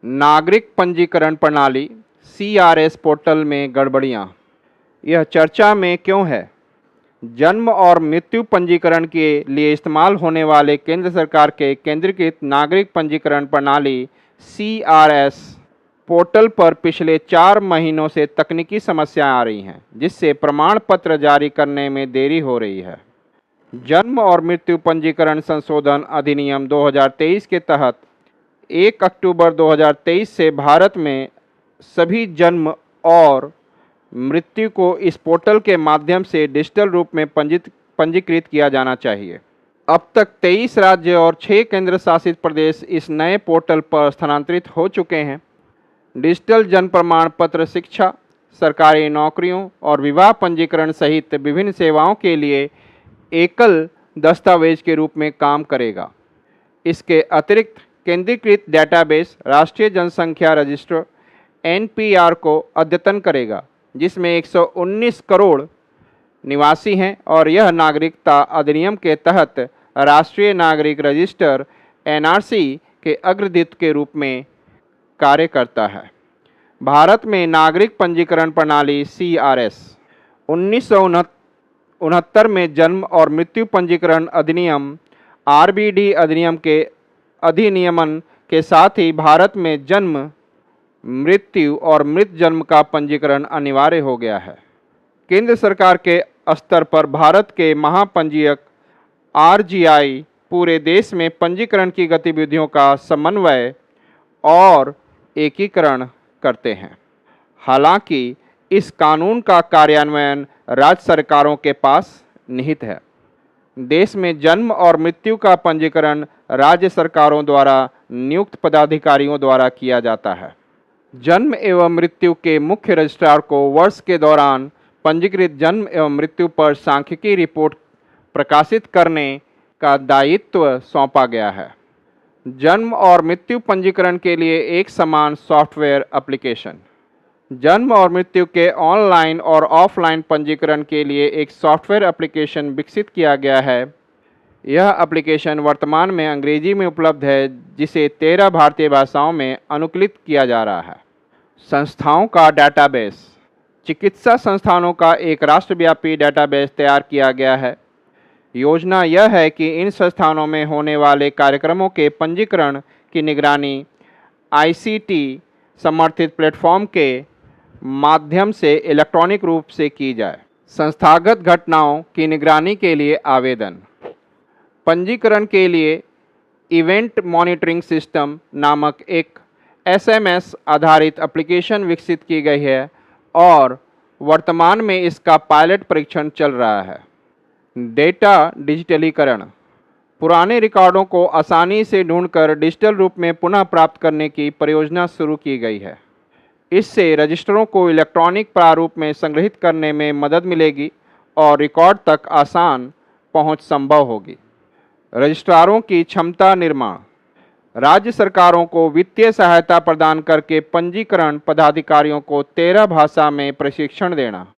नागरिक पंजीकरण प्रणाली सीआरएस पोर्टल में गड़बड़ियां। यह चर्चा में क्यों है? जन्म और मृत्यु पंजीकरण के लिए इस्तेमाल होने वाले केंद्र सरकार के केंद्रीकृत नागरिक पंजीकरण प्रणाली सीआरएस पोर्टल पर पिछले 4 महीनों से तकनीकी समस्याएं आ रही हैं, जिससे प्रमाण पत्र जारी करने में देरी हो रही है। जन्म और मृत्यु पंजीकरण संशोधन अधिनियम 2023 के तहत 1 अक्टूबर 2023 से भारत में सभी जन्म और मृत्यु को इस पोर्टल के माध्यम से डिजिटल रूप में पंजीकृत किया जाना चाहिए। अब तक 23 राज्य और 6 केंद्र शासित प्रदेश इस नए पोर्टल पर स्थानांतरित हो चुके हैं। डिजिटल जन्म प्रमाण पत्र शिक्षा, सरकारी नौकरियों और विवाह पंजीकरण सहित विभिन्न सेवाओं के लिए एकल दस्तावेज के रूप में काम करेगा। इसके अतिरिक्त केंद्रीकृत डेटाबेस राष्ट्रीय जनसंख्या रजिस्टर एनपीआर को अद्यतन करेगा, जिसमें 119 करोड़ निवासी हैं और यह नागरिकता अधिनियम के तहत राष्ट्रीय नागरिक रजिस्टर एनआरसी के अग्रदूत के रूप में कार्य करता है। भारत में नागरिक पंजीकरण प्रणाली सीआरएस 1969 में जन्म और मृत्यु पंजीकरण अधिनियम आरबीडी अधिनियम के अधिनियमन के साथ ही भारत में जन्म, मृत्यु और मृत जन्म का पंजीकरण अनिवार्य हो गया है। केंद्र सरकार के स्तर पर भारत के महापंजीयक आरजीआई पूरे देश में पंजीकरण की गतिविधियों का समन्वय और एकीकरण करते हैं। हालांकि इस कानून का कार्यान्वयन राज्य सरकारों के पास निहित है। देश में जन्म और मृत्यु का पंजीकरण राज्य सरकारों द्वारा नियुक्त पदाधिकारियों द्वारा किया जाता है। जन्म एवं मृत्यु के मुख्य रजिस्ट्रार को वर्ष के दौरान पंजीकृत जन्म एवं मृत्यु पर सांख्यिकी रिपोर्ट प्रकाशित करने का दायित्व सौंपा गया है। जन्म और मृत्यु पंजीकरण के लिए एक समान सॉफ्टवेयर एप्लीकेशन। जन्म और मृत्यु के ऑनलाइन और ऑफलाइन पंजीकरण के लिए एक सॉफ्टवेयर एप्लीकेशन विकसित किया गया है। यह एप्लीकेशन वर्तमान में अंग्रेजी में उपलब्ध है, जिसे 13 भारतीय भाषाओं में अनुकूलित किया जा रहा है। संस्थाओं का डेटाबेस। चिकित्सा संस्थानों का एक राष्ट्रव्यापी डेटाबेस तैयार किया गया है। योजना यह है कि इन संस्थानों में होने वाले कार्यक्रमों के पंजीकरण की निगरानी आईसीटी समर्थित प्लेटफॉर्म के माध्यम से इलेक्ट्रॉनिक रूप से की जाए। संस्थागत घटनाओं की निगरानी के लिए आवेदन। पंजीकरण के लिए इवेंट मॉनिटरिंग सिस्टम नामक एक एसएमएस आधारित एप्लीकेशन विकसित की गई है और वर्तमान में इसका पायलट परीक्षण चल रहा है। डेटा डिजिटलीकरण। पुराने रिकॉर्डों को आसानी से ढूंढकर डिजिटल रूप में पुनः प्राप्त करने की परियोजना शुरू की गई है। इससे रजिस्टरों को इलेक्ट्रॉनिक प्रारूप में संग्रहित करने में मदद मिलेगी और रिकॉर्ड तक आसान पहुंच संभव होगी। रजिस्ट्रारों की क्षमता निर्माण। राज्य सरकारों को वित्तीय सहायता प्रदान करके पंजीकरण पदाधिकारियों को 13 भाषा में प्रशिक्षण देना।